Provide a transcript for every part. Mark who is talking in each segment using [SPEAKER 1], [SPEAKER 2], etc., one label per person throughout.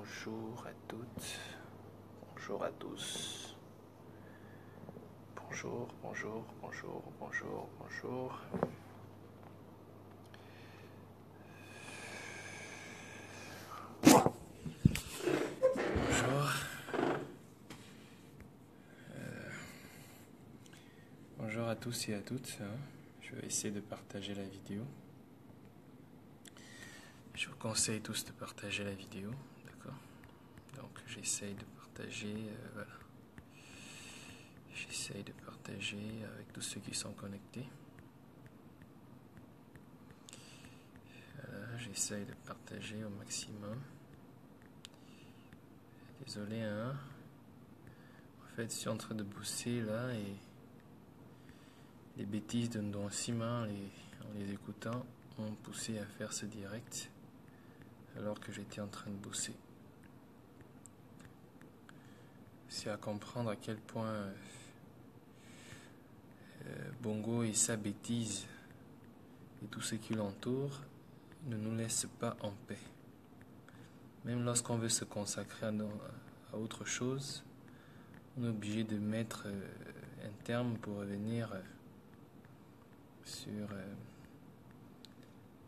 [SPEAKER 1] Bonjour à toutes, bonjour à tous. Bonjour, bonjour, bonjour, bonjour, bonjour. Bonjour. Bonjour à tous et à toutes. Je vais essayer de partager la vidéo. Je vous conseille tous de partager la vidéo, d'accord? Donc j'essaye de partager, voilà. J'essaye de partager avec tous ceux qui sont connectés. Voilà, j'essaye de partager au maximum. Désolé, hein. En fait, je suis en train de bosser là et les bêtises de Don Simon, en les écoutant, m'ont poussé à faire ce direct alors que j'étais en train de bosser. C'est à comprendre à quel point Bongo et sa bêtise et tout ce qui l'entoure ne nous laissent pas en paix. Même lorsqu'on veut se consacrer à autre chose, on est obligé de mettre un terme pour revenir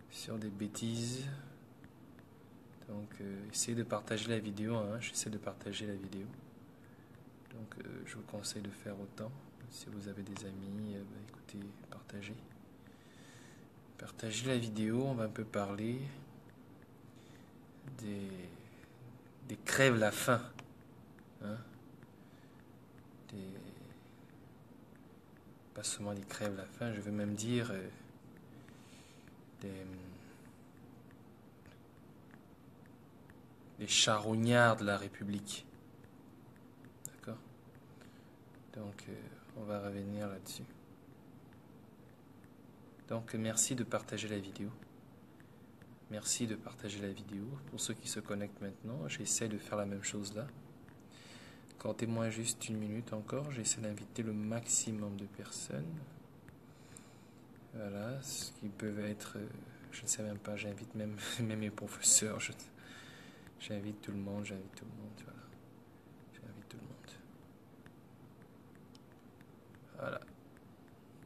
[SPEAKER 1] sur des bêtises. Donc essayez de partager la vidéo, hein. J'essaie de partager la vidéo. Donc je vous conseille de faire autant. Si vous avez des amis, écoutez, partagez. Partagez la vidéo, on va un peu parler des crèves la faim. Hein? Pas seulement des crèves la faim, je veux même dire des charognards de la République. D'accord? Donc, on va revenir là-dessus. Donc, merci de partager la vidéo. Merci de partager la vidéo. Pour ceux qui se connectent maintenant, j'essaie de faire la même chose là. Comptez-moi juste une minute encore. J'essaie d'inviter le maximum de personnes. Voilà, ce qui peuvent être... je ne sais même pas, j'invite même mes professeurs. J'invite tout le monde, voilà. J'invite tout le monde. Voilà.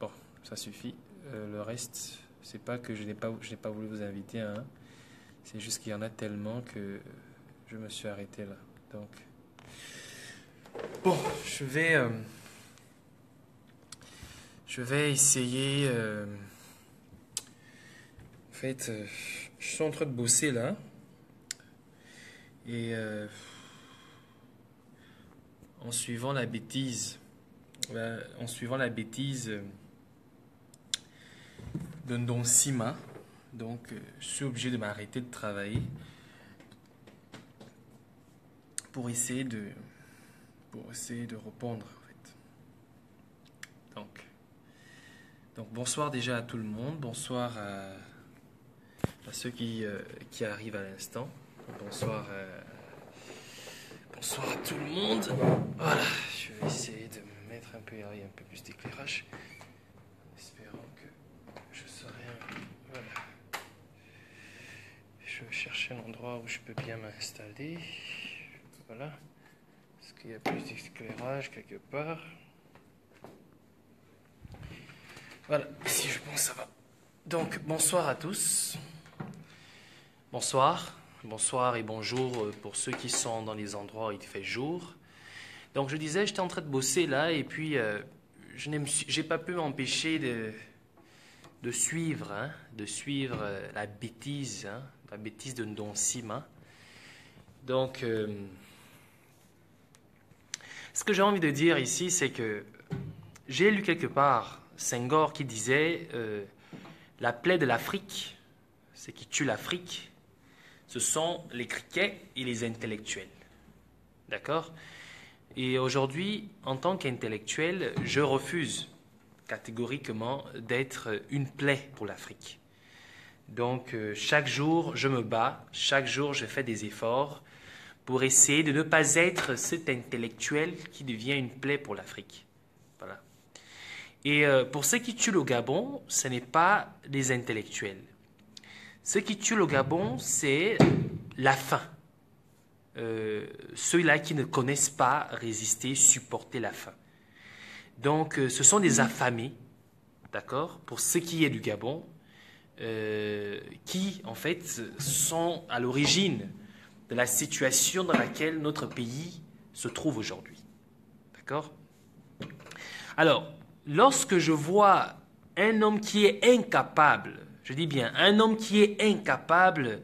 [SPEAKER 1] Bon, ça suffit. Le reste, c'est pas que je n'ai pas voulu vous inviter, hein. C'est juste qu'il y en a tellement que je me suis arrêté là. Donc, bon, je vais essayer. En fait, je suis en train de bosser là. Et en suivant la bêtise de Don Sima, donc je suis obligé de m'arrêter de travailler pour essayer de répondre en fait. Donc bonsoir déjà à tout le monde, bonsoir à ceux qui arrivent à l'instant, bonsoir à tout le monde. Voilà, je vais essayer de me mettre un peu plus d'éclairage, en espérant que je serai... Voilà. Je vais chercher un endroit où je peux bien m'installer. Voilà. Est-ce qu'il y a plus d'éclairage quelque part? Voilà, ici je pense ça va. Donc, bonsoir à tous. Bonsoir et bonjour pour ceux qui sont dans les endroits où il fait jour. Donc, je disais, j'étais en train de bosser là et puis j'ai pas pu m'empêcher de suivre la bêtise de Don Sima. Donc, ce que j'ai envie de dire ici, c'est que j'ai lu quelque part Senghor qui disait la plaie de l'Afrique, ce qui tue l'Afrique, ce sont les criquets et les intellectuels. D'accord? Et aujourd'hui, en tant qu'intellectuel, je refuse catégoriquement d'être une plaie pour l'Afrique. Donc, chaque jour, je me bats, chaque jour, je fais des efforts pour essayer de ne pas être cet intellectuel qui devient une plaie pour l'Afrique. Voilà. Et pour ceux qui tuent le Gabon, ce n'est pas les intellectuels. Ce qui tue le Gabon, c'est la faim. ceux-là qui ne connaissent pas résister, supporter la faim. Donc, ce sont des affamés, d'accord, pour ce qui est du Gabon, qui, en fait, sont à l'origine de la situation dans laquelle notre pays se trouve aujourd'hui. D'accord? Alors, lorsque je vois un homme qui est incapable, je dis bien un homme qui est incapable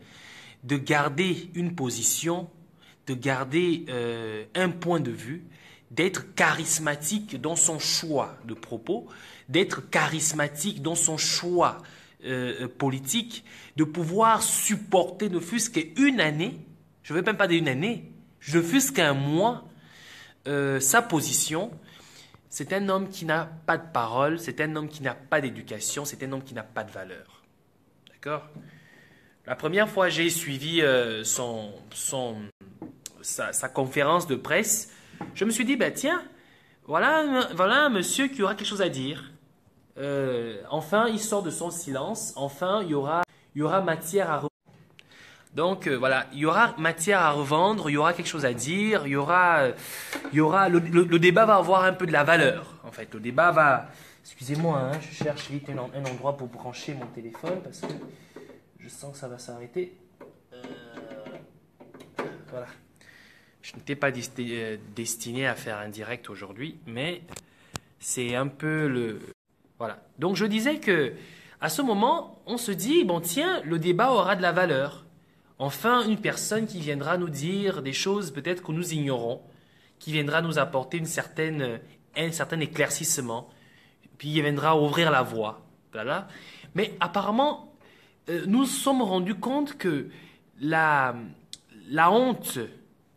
[SPEAKER 1] de garder une position, de garder un point de vue, d'être charismatique dans son choix de propos, d'être charismatique dans son choix politique, de pouvoir supporter ne fût-ce qu'une année, je ne veux même pas dire une année, ne fût-ce qu'un mois, sa position. C'est un homme qui n'a pas de parole, c'est un homme qui n'a pas d'éducation, c'est un homme qui n'a pas de valeur. D'accord? La première fois j'ai suivi sa conférence de presse, je me suis dit, bah, tiens, voilà un monsieur qui aura quelque chose à dire. Enfin, il sort de son silence, enfin, il y aura matière à revendre. Donc, voilà, il y aura matière à revendre, il y aura quelque chose à dire, le débat va avoir un peu de la valeur, en fait. Le débat va... Excusez-moi, hein, je cherche vite un endroit pour brancher mon téléphone parce que je sens que ça va s'arrêter. Voilà. Je n'étais pas destiné à faire un direct aujourd'hui, mais c'est un peu le... Voilà. Donc, je disais que à ce moment, on se dit, bon, tiens, le débat aura de la valeur. Enfin, une personne qui viendra nous dire des choses peut-être que nous ignorons, qui viendra nous apporter un certain éclaircissement, puis il viendra ouvrir la voie. Voilà. Mais apparemment, nous nous sommes rendus compte que la honte,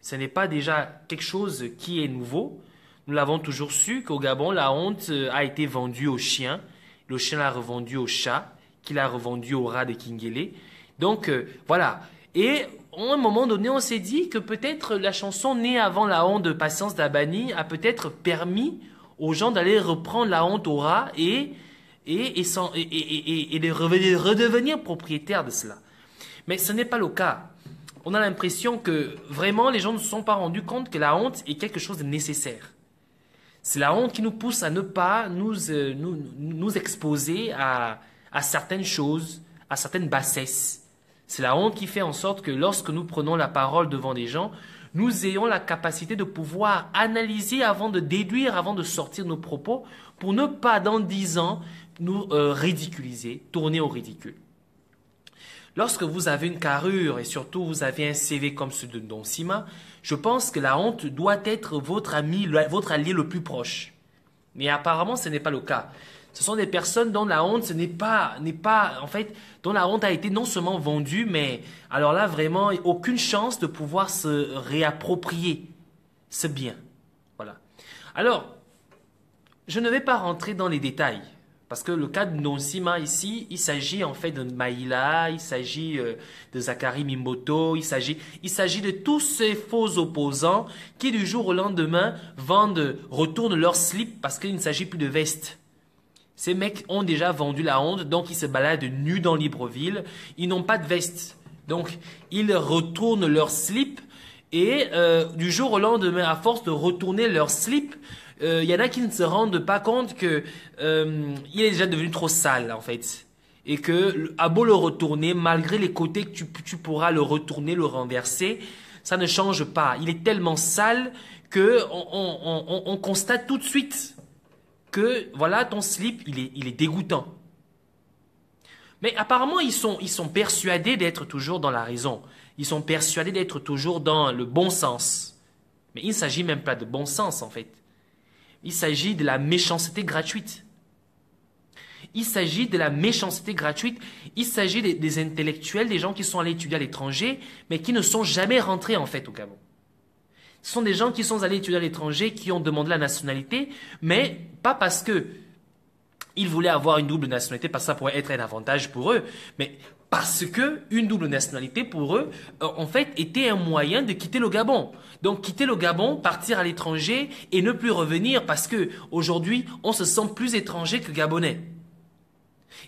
[SPEAKER 1] ce n'est pas déjà quelque chose qui est nouveau. Nous l'avons toujours su qu'au Gabon, la honte a été vendue au chien. Le chien l'a revendue au chat, qui l'a revendue au rat de Kingele. Donc, voilà. Et à un moment donné, on s'est dit que peut-être la chanson née avant la honte de Patience Dabani a peut-être permis aux gens d'aller reprendre la honte au rat et de redevenir propriétaires de cela. Mais ce n'est pas le cas. On a l'impression que vraiment les gens ne se sont pas rendus compte que la honte est quelque chose de nécessaire. C'est la honte qui nous pousse à ne pas nous exposer à certaines choses, à certaines bassesses. C'est la honte qui fait en sorte que lorsque nous prenons la parole devant des gens, nous ayons la capacité de pouvoir analyser avant de déduire, avant de sortir nos propos, pour ne pas dans 10 ans nous ridiculiser, tourner au ridicule. Lorsque vous avez une carrure et surtout vous avez un CV comme celui de Don Sima, je pense que la honte doit être votre ami, votre allié le plus proche. Mais apparemment, ce n'est pas le cas. Ce sont des personnes dont la honte en fait, dont la honte a été non seulement vendue, mais alors là, vraiment, aucune chance de pouvoir se réapproprier ce bien. Voilà. Alors, je ne vais pas rentrer dans les détails. Parce que le cas de Nonsima ici, il s'agit en fait de Maïla, il s'agit de Zachary Mimboto, il s'agit de tous ces faux opposants qui du jour au lendemain retournent leur slip parce qu'il ne s'agit plus de veste. Ces mecs ont déjà vendu la honte, donc ils se baladent nus dans Libreville, ils n'ont pas de veste. Donc ils retournent leur slip et du jour au lendemain, à force de retourner leur slip, il y en a qui ne se rendent pas compte que il est déjà devenu trop sale en fait et que à beau le retourner, malgré les côtés que tu pourras le retourner, le renverser, ça ne change pas. Il est tellement sale que on constate tout de suite que voilà ton slip il est dégoûtant. Mais apparemment ils sont persuadés d'être toujours dans la raison. Ils sont persuadés d'être toujours dans le bon sens. Mais il ne s'agit même pas de bon sens en fait. Il s'agit de la méchanceté gratuite. Il s'agit de la méchanceté gratuite. Il s'agit des intellectuels, des gens qui sont allés étudier à l'étranger, mais qui ne sont jamais rentrés en fait au Gabon. Ce sont des gens qui sont allés étudier à l'étranger, qui ont demandé la nationalité, mais pas parce que ils voulaient avoir une double nationalité, parce que ça pourrait être un avantage pour eux, mais parce que une double nationalité pour eux, en fait, était un moyen de quitter le Gabon. Donc, quitter le Gabon, partir à l'étranger et ne plus revenir parce que aujourd'hui, on se sent plus étranger que Gabonais.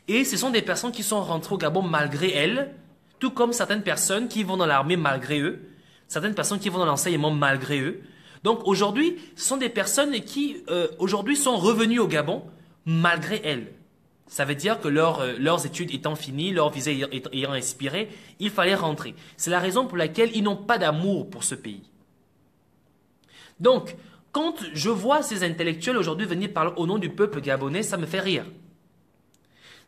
[SPEAKER 1] Et ce sont des personnes qui sont rentrées au Gabon malgré elles, tout comme certaines personnes qui vont dans l'armée malgré eux, certaines personnes qui vont dans l'enseignement malgré eux. Donc aujourd'hui, ce sont des personnes qui aujourd'hui sont revenues au Gabon malgré elles. Ça veut dire que leurs études étant finies, leur visa ayant expiré, il fallait rentrer. C'est la raison pour laquelle ils n'ont pas d'amour pour ce pays. Donc, quand je vois ces intellectuels aujourd'hui venir parler au nom du peuple gabonais, ça me fait rire.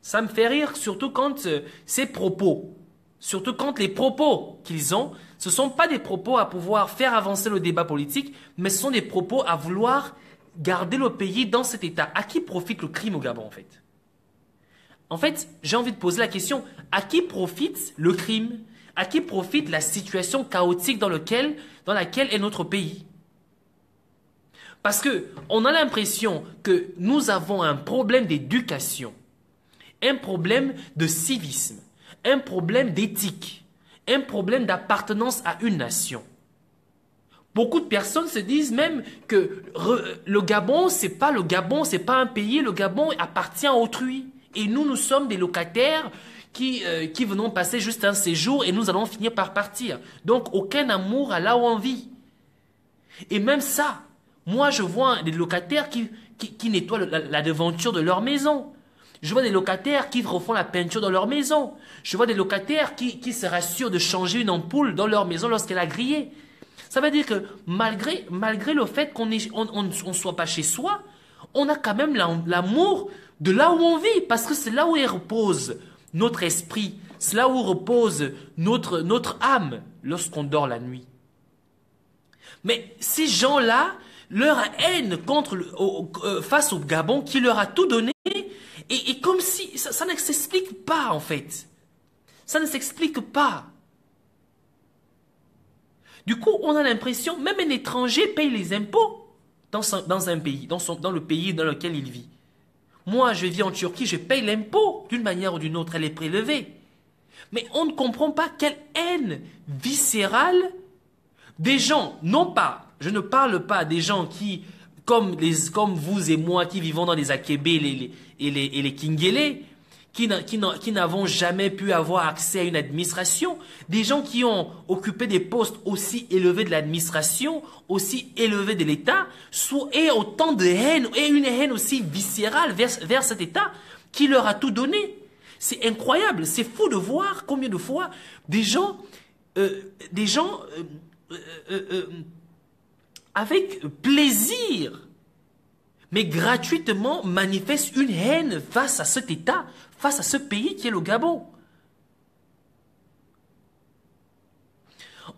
[SPEAKER 1] Ça me fait rire surtout quand ces propos, surtout quand les propos qu'ils ont, ce ne sont pas des propos à pouvoir faire avancer le débat politique, mais ce sont des propos à vouloir garder le pays dans cet état. À qui profite le crime au Gabon en fait? En fait, j'ai envie de poser la question, à qui profite le crime? À qui profite la situation chaotique dans laquelle est notre pays? Parce que on a l'impression que nous avons un problème d'éducation, un problème de civisme, un problème d'éthique, un problème d'appartenance à une nation. Beaucoup de personnes se disent même que le Gabon, c'est pas un pays, le Gabon appartient à autrui. Et nous sommes des locataires qui venons passer juste un séjour et nous allons finir par partir. Donc aucun amour à là où on vit. Et même ça, moi je vois des locataires qui nettoient la devanture de leur maison. Je vois des locataires qui refont la peinture dans leur maison. Je vois des locataires qui se rassurent de changer une ampoule dans leur maison lorsqu'elle a grillé. Ça veut dire que malgré le fait qu'on ne soit pas chez soi, on a quand même l'amour de là où on vit, parce que c'est là où repose notre esprit, c'est là où repose notre âme lorsqu'on dort la nuit. Mais ces gens-là, leur haine face au Gabon qui leur a tout donné, et comme si ça ne s'explique pas en fait. Ça ne s'explique pas. Du coup, on a l'impression, même un étranger paye les impôts dans un pays, dans le pays dans lequel il vit. Moi, je vis en Turquie, je paye l'impôt d'une manière ou d'une autre, elle est prélevée. Mais on ne comprend pas quelle haine viscérale des gens, non pas, je ne parle pas des gens qui, comme vous et moi, qui vivons dans les Akébé et les Kingélé, qui n'avons jamais pu avoir accès à une administration, des gens qui ont occupé des postes aussi élevés de l'administration, aussi élevés de l'État, et autant de haine, et une haine aussi viscérale vers cet État qui leur a tout donné. C'est incroyable, c'est fou de voir combien de fois des gens avec plaisir, mais gratuitement manifestent une haine face à cet État, face à ce pays qui est le Gabon.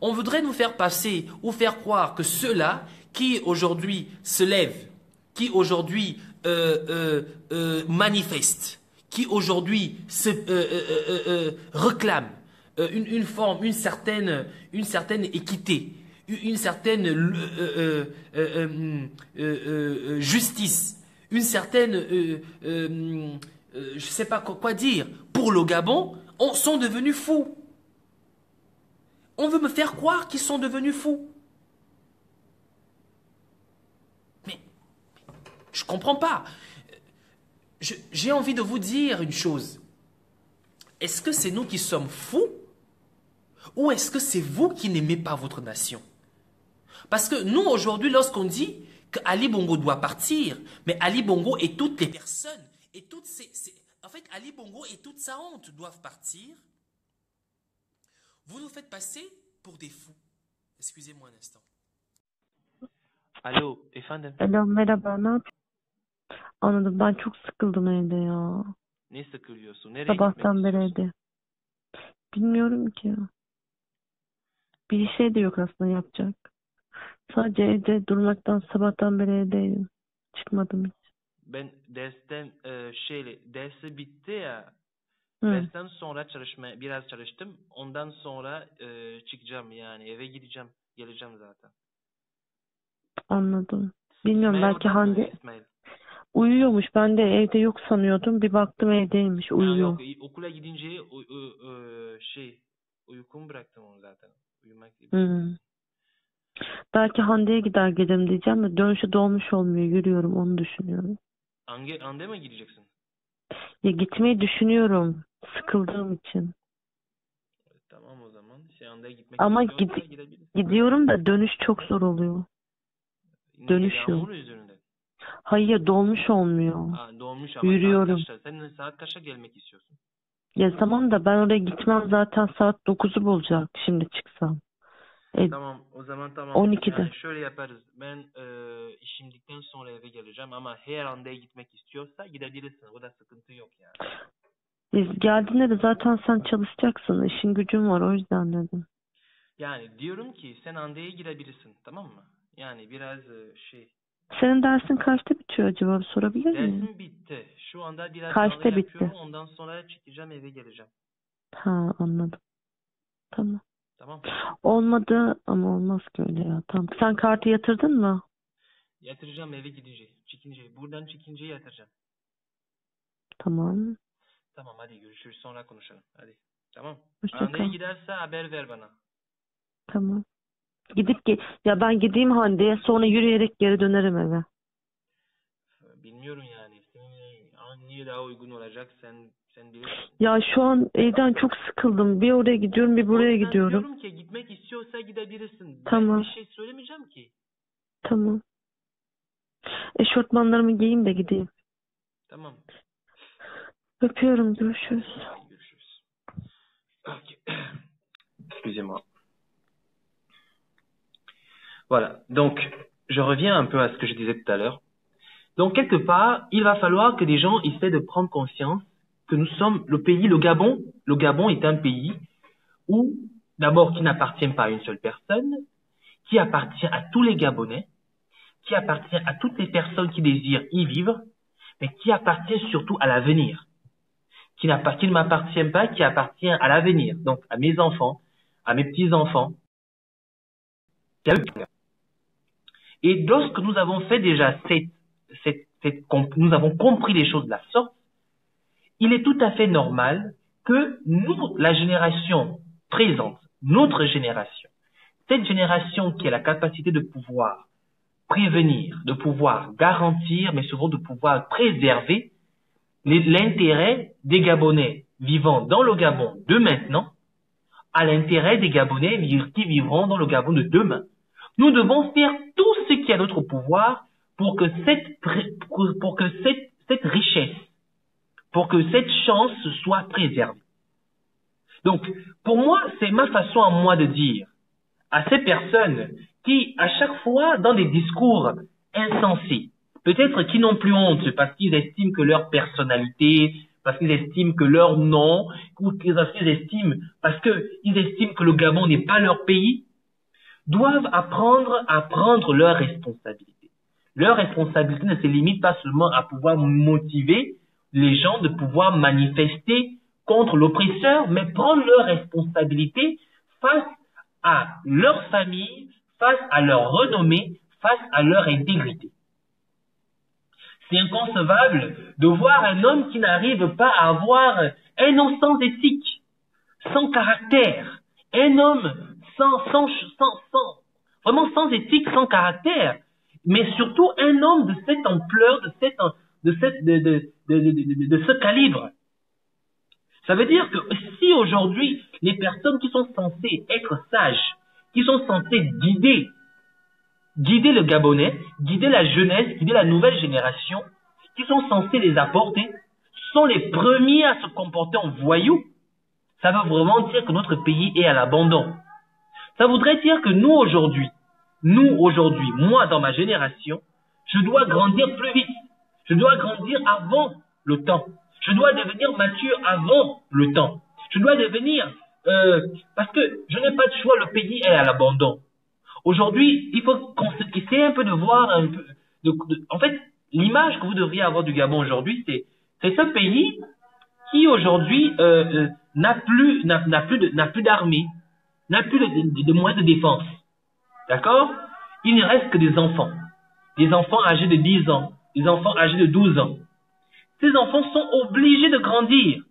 [SPEAKER 1] On voudrait nous faire passer ou faire croire que ceux-là qui aujourd'hui se lèvent, qui aujourd'hui manifestent, qui aujourd'hui réclament une certaine équité, une certaine justice, une certaine, je ne sais pas quoi dire, pour le Gabon, sont devenus fous. On veut me faire croire qu'ils sont devenus fous. Mais je ne comprends pas. J'ai envie de vous dire une chose. Est-ce que c'est nous qui sommes fous ou est-ce que c'est vous qui n'aimez pas votre nation? Parce que nous, aujourd'hui, lorsqu'on dit qu'Ali Bongo doit partir, mais Ali Bongo et toutes les personnes, et toutes en fait, Ali Bongo et toute sa honte doivent partir, vous nous faites passer pour des fous. Excusez-moi un instant. Alo, efendim.
[SPEAKER 2] Alo, merhaba, ne yapıyorsun? Anladım, ben çok sıkıldım evde ya.
[SPEAKER 1] Ne sıkılıyorsun? Nereye
[SPEAKER 2] Sabahtan
[SPEAKER 1] gitmek
[SPEAKER 2] beri
[SPEAKER 1] istiyorsun?
[SPEAKER 2] evde. Bilmiyorum ki. Bir şey de yok aslında yapacak. Sadece evde durmaktan sabahtan beri evdeydim. Çıkmadım hiç.
[SPEAKER 1] Ben dersi bitti ya.
[SPEAKER 2] Hı.
[SPEAKER 1] Dersten sonra biraz çalıştım. Ondan sonra çıkacağım yani eve gideceğim. Geleceğim zaten.
[SPEAKER 2] Anladım. Bilmiyorum,
[SPEAKER 1] İsmail
[SPEAKER 2] belki
[SPEAKER 1] orada mı?
[SPEAKER 2] Hande
[SPEAKER 1] İsmail.
[SPEAKER 2] uyuyormuş. Ben de evde yok sanıyordum. Bir baktım evdeymiş,
[SPEAKER 1] Ha,
[SPEAKER 2] uyuyor.
[SPEAKER 1] yok okula gidince uykumu bıraktım onu zaten. Uyumak gibi.
[SPEAKER 2] Hı. Belki Hande'ye gider gelirim diyeceğim de dönüşü dolmuş olmuyor. Yürüyorum, onu düşünüyorum.
[SPEAKER 1] Ande mi gideceksin?
[SPEAKER 2] Ya gitmeyi düşünüyorum. Sıkıldığım için.
[SPEAKER 1] Tamam o zaman. Anda'ya gitmek
[SPEAKER 2] Ama
[SPEAKER 1] istiyorsa gidebilirsin.
[SPEAKER 2] gidiyorum da dönüş çok zor oluyor.
[SPEAKER 1] Niye?
[SPEAKER 2] Dönüş
[SPEAKER 1] Yağmur
[SPEAKER 2] yok.
[SPEAKER 1] yüzünden.
[SPEAKER 2] Hayır, dolmuş olmuyor.
[SPEAKER 1] Dolmuş ama saat
[SPEAKER 2] Yürüyorum.
[SPEAKER 1] kaçta? Sen saat kaçta gelmek istiyorsun?
[SPEAKER 2] Ya tamam da ben oraya gitmem zaten saat 9'u bulacak şimdi çıksam.
[SPEAKER 1] Tamam, o zaman tamam.
[SPEAKER 2] 12'de.
[SPEAKER 1] Yani şöyle yaparız. Ben işimdikten sonra eve geleceğim ama her Anda'ya gitmek istiyorsa gidebilirsin. O da sıkıntı yok yani.
[SPEAKER 2] Biz geldiğinde de zaten sen çalışacaksın. İşin gücün var o yüzden dedim.
[SPEAKER 1] Yani diyorum ki sen Anda'ya girebilirsin, tamam mı? Yani biraz
[SPEAKER 2] Senin dersin kaçta bitiyor acaba? Sorabilir miyim?
[SPEAKER 1] dersim bitti. Şu anda biraz
[SPEAKER 2] Kaçta
[SPEAKER 1] kahve
[SPEAKER 2] bitti?
[SPEAKER 1] yapıyorum. Ondan sonra çıkacağım, eve geleceğim.
[SPEAKER 2] Ha, anladım. Tamam.
[SPEAKER 1] Tamam.
[SPEAKER 2] Olmadı ama olmaz ki öyle ya. Tamam. Sen kartı yatırdın mı?
[SPEAKER 1] Yatıracağım eve gidince. Çıkınca. Buradan çıkınca yatıracağım.
[SPEAKER 2] Tamam.
[SPEAKER 1] Tamam, hadi görüşürüz. Sonra konuşalım. Hadi. Tamam.
[SPEAKER 2] Hoşça
[SPEAKER 1] Anda'ya
[SPEAKER 2] kal.
[SPEAKER 1] giderse haber ver bana.
[SPEAKER 2] Tamam. Ya ben gideyim Hande'ye sonra yürüyerek geri dönerim eve.
[SPEAKER 1] Bilmiyorum yani. Senin niye daha uygun olacak sen bilirsin.
[SPEAKER 2] Ya şu an evden çok sıkıldım. Bir oraya gidiyorum, bir buraya
[SPEAKER 1] Ben
[SPEAKER 2] gidiyorum.
[SPEAKER 1] diyorum ki gitmek istiyorsa gidebilirsin.
[SPEAKER 2] Tamam.
[SPEAKER 1] Ben bir şey söylemeyeceğim ki.
[SPEAKER 2] Tamam. Eşortmanlarımı giyeyim de gideyim.
[SPEAKER 1] Tamam.
[SPEAKER 2] Öpüyorum. Görüşürüz.
[SPEAKER 1] Hadi görüşürüz. Ok. Excusez-moi. Voilà. Donc, je reviens un peu à ce que je disais tout à l'heure. Donc, quelque part, il va falloir que des gens essaient de prendre conscience que nous sommes le pays, le Gabon. Le Gabon est un pays où, d'abord, qui n'appartient pas à une seule personne, qui appartient à tous les Gabonais, qui appartient à toutes les personnes qui désirent y vivre, mais qui appartient surtout à l'avenir. Qui ne m'appartient pas, qui appartient à l'avenir. Donc, à mes enfants, à mes petits-enfants. Et lorsque nous avons fait déjà nous avons compris les choses de la sorte, il est tout à fait normal que nous, la génération présente, notre génération, cette génération qui a la capacité de pouvoir prévenir, de pouvoir garantir, mais souvent de pouvoir préserver l'intérêt des Gabonais vivant dans le Gabon de maintenant à l'intérêt des Gabonais qui vivront dans le Gabon de demain. Nous devons faire tout ce qui est à notre pouvoir pour que cette richesse, pour que cette chance soit préservée. Donc, pour moi, c'est ma façon à moi de dire à ces personnes qui, à chaque fois, dans des discours insensés, peut-être qui n'ont plus honte parce qu'ils estiment que leur personnalité, parce qu'ils estiment que leur nom, ou parce qu'ils estiment que le Gabon n'est pas leur pays, doivent apprendre à prendre leurs responsabilités. Leur responsabilité ne se limite pas seulement à pouvoir motiver les gens de pouvoir manifester contre l'oppresseur, mais prendre leurs responsabilités face à leur famille, face à leur renommée, face à leur intégrité. C'est inconcevable de voir un homme qui n'arrive pas à avoir un homme sans éthique, sans caractère, un homme vraiment sans éthique, sans caractère, mais surtout un homme de cette ampleur, de ce calibre. Ça veut dire que si aujourd'hui, les personnes qui sont censées être sages, qui sont censées guider le Gabonais, guider la jeunesse, guider la nouvelle génération, qui sont censés les apporter, sont les premiers à se comporter en voyous, ça veut vraiment dire que notre pays est à l'abandon. Ça voudrait dire que nous aujourd'hui, moi dans ma génération, je dois grandir plus vite. Je dois grandir avant le temps. Je dois devenir mature avant le temps. Je dois devenir... parce que je n'ai pas de choix, le pays est à l'abandon. Aujourd'hui, il faut essayer un peu de voir un peu... en fait, l'image que vous devriez avoir du Gabon aujourd'hui, c'est ce pays qui aujourd'hui n'a plus d'armée, n'a plus de moyens de défense. D'accord? Il ne reste que des enfants âgés de 10 ans, des enfants âgés de 12 ans. Ces enfants sont obligés de grandir.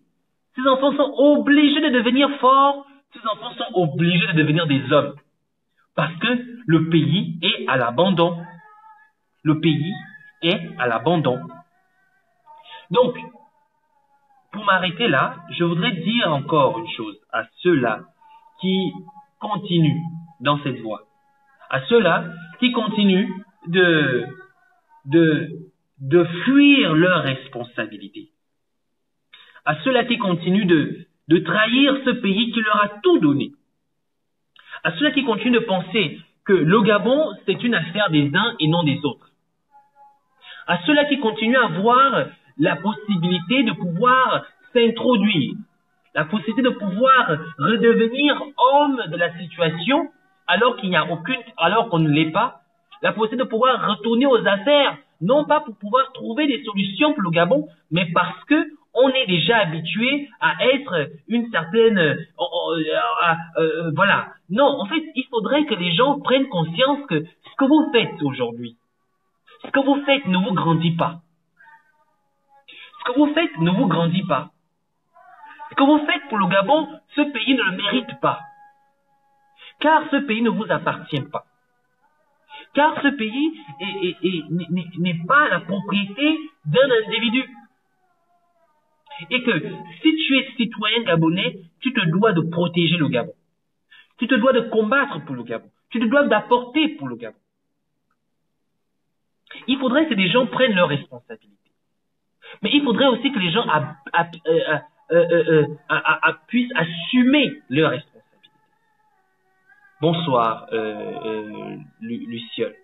[SPEAKER 1] Ces enfants sont obligés de devenir forts. Ces enfants sont obligés de devenir des hommes. Parce que le pays est à l'abandon. Le pays est à l'abandon. Donc, pour m'arrêter là, je voudrais dire encore une chose à ceux-là qui
[SPEAKER 3] continuent dans cette voie, à ceux-là qui continuent de fuir leurs responsabilités, à ceux-là qui continuent de trahir ce pays qui leur a tout donné, à ceux-là qui continuent de penser que le Gabon, c'est une affaire des uns et non des autres, à ceux-là qui continuent à voir la possibilité de pouvoir s'introduire, la possibilité de pouvoir redevenir homme de la situation alors qu'il n'y a alors qu'on ne l'est pas, la possibilité de pouvoir retourner aux affaires, non pas pour pouvoir trouver des solutions pour le Gabon, mais parce que on est déjà habitué à être une certaine, voilà. Non, en fait, il faudrait que les gens prennent conscience que ce que vous faites aujourd'hui, ce que vous faites ne vous grandit pas. Ce que vous faites ne vous grandit pas. Ce que vous faites pour le Gabon, ce pays ne le mérite pas. Car ce pays ne vous appartient pas. Car ce pays n'est pas la propriété d'un individu. Et que si tu es citoyen gabonais, tu te dois de protéger le Gabon. Tu te dois de combattre pour le Gabon. Tu te dois d'apporter pour le Gabon. Il faudrait que les gens prennent leurs responsabilités. Mais il faudrait aussi que les gens puissent assumer leurs responsabilités. Bonsoir, Luciole.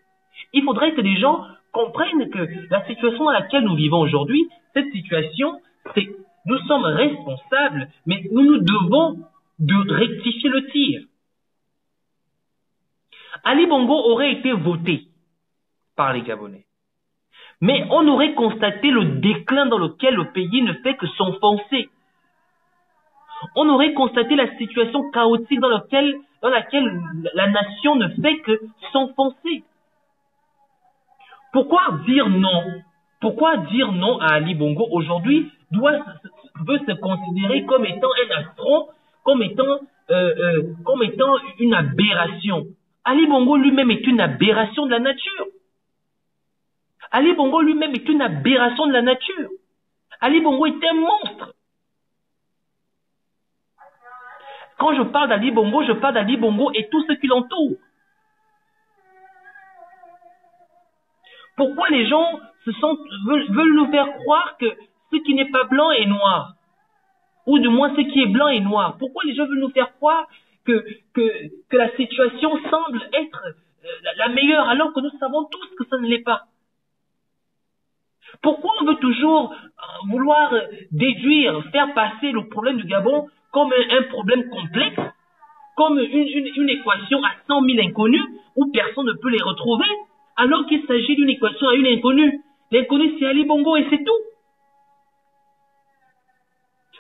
[SPEAKER 3] Il faudrait que les gens comprennent que la situation dans laquelle nous vivons aujourd'hui, cette situation, c'est nous sommes responsables, mais nous devons de rectifier le tir. Ali Bongo aurait été voté par les Gabonais. Mais on aurait constaté le déclin dans lequel le pays ne fait que s'enfoncer. On aurait constaté la situation chaotique dans laquelle la nation ne fait que s'enfoncer. Pourquoi dire non? Pourquoi dire non à Ali Bongo aujourd'hui veut se considérer comme étant un affront, comme étant une aberration? Ali Bongo lui-même est une aberration de la nature. Ali Bongo lui-même est une aberration de la nature. Ali Bongo est un monstre. Quand je parle d'Ali Bongo, je parle d'Ali Bongo et tout ce qui l'entoure. Pourquoi les gens veulent nous faire croire que ce qui n'est pas blanc est noir? Ou du moins ce qui est blanc est noir. Pourquoi les gens veulent nous faire croire que la situation semble être la meilleure alors que nous savons tous que ça ne l'est pas? Pourquoi on veut toujours vouloir déduire, faire passer le problème du Gabon comme un problème complexe, comme une équation à 100 000 inconnus où personne ne peut les retrouver, alors qu'il s'agit d'une équation à une inconnue. L'inconnu, c'est Ali Bongo et c'est tout.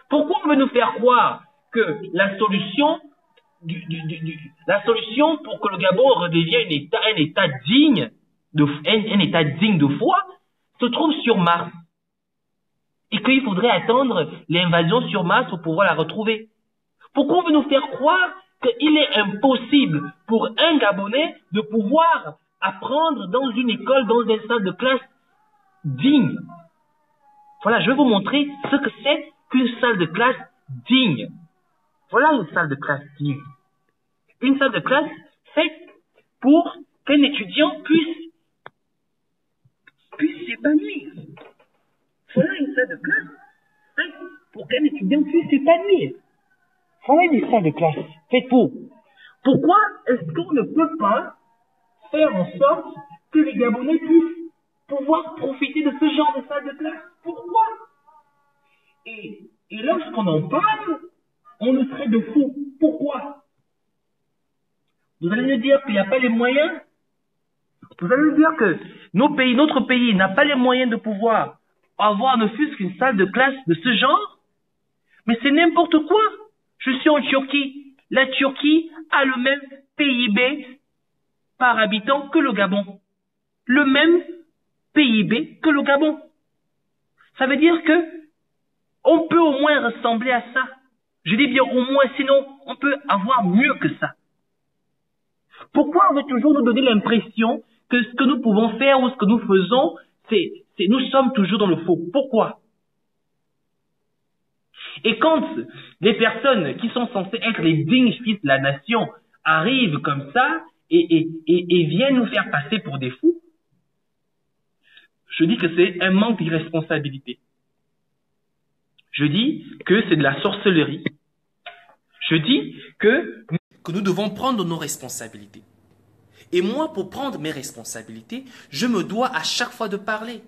[SPEAKER 3] Pourquoi on veut nous faire croire que la solution pour que le Gabon redevienne un état digne de foi se trouve sur Mars et qu'il faudrait attendre l'invasion sur Mars pour pouvoir la retrouver? Pourquoi on veut nous faire croire qu'il est impossible pour un Gabonais de pouvoir apprendre dans une école, dans une salle de classe digne? Voilà, je vais vous montrer ce que c'est qu'une salle de classe digne. Voilà une salle de classe digne. Une salle de classe faite pour qu'un étudiant puisse s'épanouir. Voilà une salle de classe faite pour qu'un étudiant puisse s'épanouir. Voilà une salle de classe faite pour. Pourquoi est-ce qu'on ne peut pas faire en sorte que les Gabonais puissent pouvoir profiter de ce genre de salle de classe? Pourquoi? Et lorsqu'on en parle, on nous traite de fous. Pourquoi? Vous allez nous dire qu'il n'y a pas les moyens? Vous allez nous dire que notre pays n'a pas les moyens de pouvoir avoir ne fût-ce qu'une salle de classe de ce genre? Mais c'est n'importe quoi. Je suis en Turquie. La Turquie a le même PIB par habitant que le Gabon. Le même PIB que le Gabon. Ça veut dire que on peut au moins ressembler à ça. Je dis bien au moins, sinon on peut avoir mieux que ça. Pourquoi on veut toujours nous donner l'impression que ce que nous pouvons faire ou ce que nous faisons, nous sommes toujours dans le faux? Pourquoi? Et quand les personnes qui sont censées être les dignes fils de la nation arrive comme ça et vient nous faire passer pour des fous, je dis que c'est un manque d'irresponsabilité. Je dis que c'est de la sorcellerie. Je dis que
[SPEAKER 1] nous devons prendre nos responsabilités. Et moi, pour prendre mes responsabilités, je me dois à chaque fois de parler.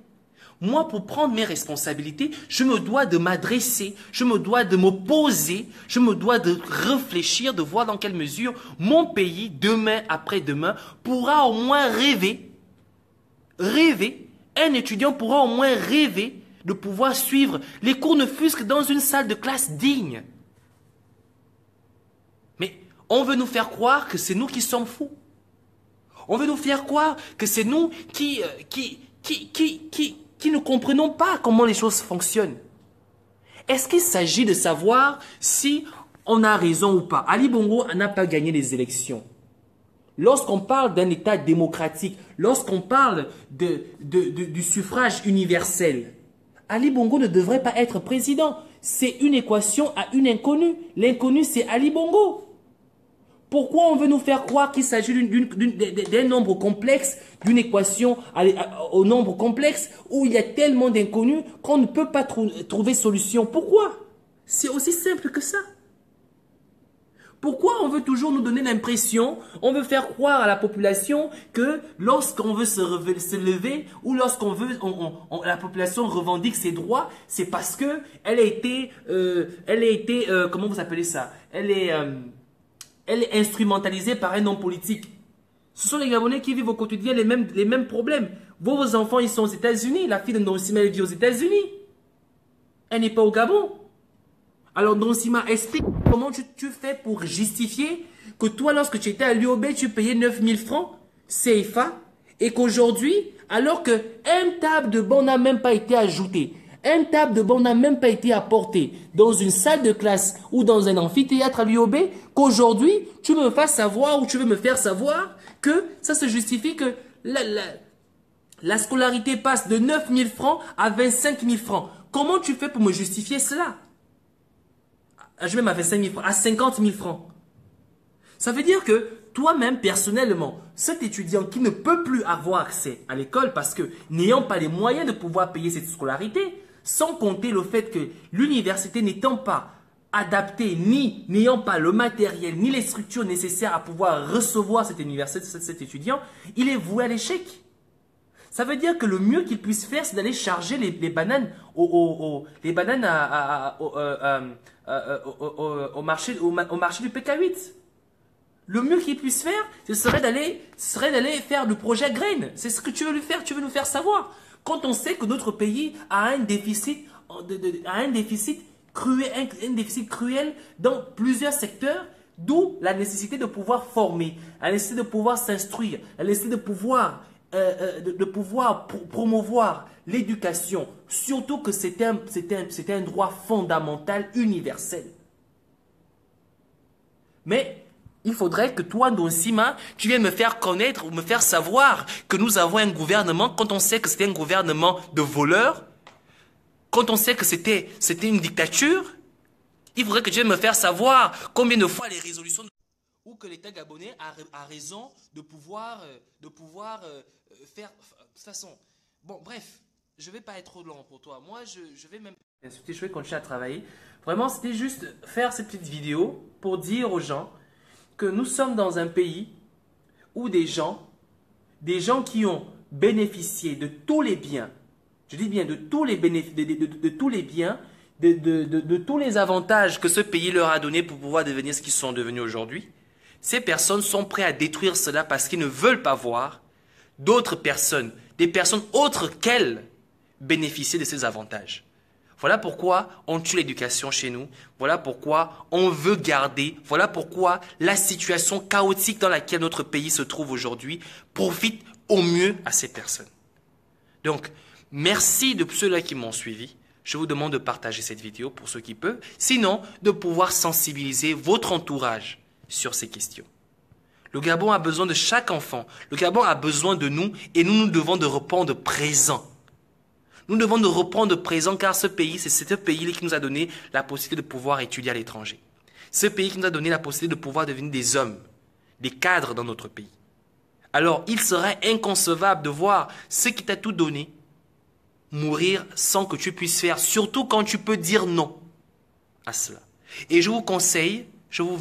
[SPEAKER 1] Moi, pour prendre mes responsabilités, je me dois de m'adresser, je me dois de m'opposer, je me dois de réfléchir, de voir dans quelle mesure mon pays, demain, après-demain, pourra au moins rêver. Rêver. Un étudiant pourra au moins rêver de pouvoir suivre les cours ne fût-ce que dans une salle de classe digne. Mais on veut nous faire croire que c'est nous qui sommes fous. On veut nous faire croire que c'est nous qui ne comprenons pas comment les choses fonctionnent. Est-ce qu'il s'agit de savoir si on a raison ou pas? Ali Bongo n'a pas gagné les élections. Lorsqu'on parle d'un État démocratique, lorsqu'on parle du suffrage universel, Ali Bongo ne devrait pas être président. C'est une équation à une inconnue. L'inconnu, c'est Ali Bongo. Pourquoi on veut nous faire croire qu'il s'agit d'un nombre complexe, d'une équation au nombre complexe, où il y a tellement d'inconnus qu'on ne peut pas trouver solution? Pourquoi? C'est aussi simple que ça. Pourquoi on veut toujours nous donner l'impression, on veut faire croire à la population que lorsqu'on veut se lever ou lorsqu'on veut, la population revendique ses droits, c'est parce que elle a été, comment vous appelez ça? Elle est instrumentalisée par un homme politique. Ce sont les Gabonais qui vivent au quotidien les mêmes problèmes. Vos enfants, ils sont aux États-Unis. La fille de Ndonsima, elle vit aux États-Unis. Elle n'est pas au Gabon. Alors Ndonsima, explique comment tu fais pour justifier que toi, lorsque tu étais à l'UOB, tu payais 9000 francs CFA et qu'aujourd'hui, alors qu'un table de banc n'a même pas été ajouté, un table de banc n'a même pas été apporté dans une salle de classe ou dans un amphithéâtre à l'UOB, qu'aujourd'hui, tu me fasses savoir ou tu veux me faire savoir que ça se justifie que la scolarité passe de 9000 francs à 25 000 francs. Comment tu fais pour me justifier cela? Je vais m'avoir 5 000 francs, à 50 000 francs. Ça veut dire que toi-même, personnellement, cet étudiant qui ne peut plus avoir accès à l'école parce que n'ayant pas les moyens de pouvoir payer cette scolarité, sans compter le fait que l'université n'étant pas adaptée, ni n'ayant pas le matériel, ni les structures nécessaires à pouvoir recevoir cette université, cet étudiant, il est voué à l'échec. Ça veut dire que le mieux qu'il puisse faire, c'est d'aller charger les bananes au marché du PK8. Le mieux qu'il puisse faire, ce serait d'aller faire le projet Grain. C'est ce que tu veux lui faire, tu veux nous faire savoir. Quand on sait que notre pays a un déficit cruel dans plusieurs secteurs, d'où la nécessité de pouvoir former, la nécessité de pouvoir s'instruire, la nécessité de pouvoir promouvoir l'éducation, surtout que c'était un droit fondamental universel. Mais il faudrait que toi, Ndonsima, tu viennes me faire connaître ou me faire savoir que nous avons un gouvernement, quand on sait que c'était un gouvernement de voleurs, quand on sait que c'était une dictature, il faudrait que tu viennes me faire savoir combien de fois les résolutions ou que l'État gabonais a raison de pouvoir faire... De toute façon, bon, bref, je ne vais pas être trop long pour toi. Moi, je vais même... Je vais continuer à travailler. Vraiment, c'était juste faire cette petite vidéo pour dire aux gens que nous sommes dans un pays où des gens qui ont bénéficié de tous les biens, je dis bien de tous les bénéfices, de tous les biens, de tous les avantages que ce pays leur a donné pour pouvoir devenir ce qu'ils sont devenus aujourd'hui, ces personnes sont prêtes à détruire cela parce qu'ils ne veulent pas voir d'autres personnes, des personnes autres qu'elles, bénéficier de ces avantages. Voilà pourquoi on tue l'éducation chez nous. Voilà pourquoi on veut garder. Voilà pourquoi la situation chaotique dans laquelle notre pays se trouve aujourd'hui profite au mieux à ces personnes. Donc, merci de ceux-là qui m'ont suivi. Je vous demande de partager cette vidéo pour ceux qui peuvent. Sinon, de pouvoir sensibiliser votre entourage sur ces questions. Le Gabon a besoin de chaque enfant. Le Gabon a besoin de nous et nous devons de répondre présent. Nous devons nous reprendre présent car ce pays, c'est ce pays qui nous a donné la possibilité de pouvoir étudier à l'étranger. Ce pays qui nous a donné la possibilité de pouvoir devenir des hommes, des cadres dans notre pays. Alors, il serait inconcevable de voir ceux qui t'a tout donné mourir sans que tu puisses faire, surtout quand tu peux dire non à cela. Et je vous conseille, je vous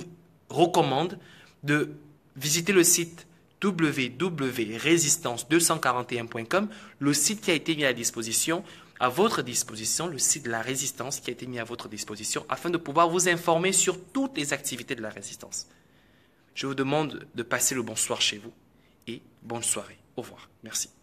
[SPEAKER 1] recommande de visiter le site www.résistance241.com, le site qui a été mis à votre disposition, le site de la résistance qui a été mis à votre disposition, afin de pouvoir vous informer sur toutes les activités de la résistance. Je vous demande de passer le bonsoir chez vous et bonne soirée. Au revoir. Merci.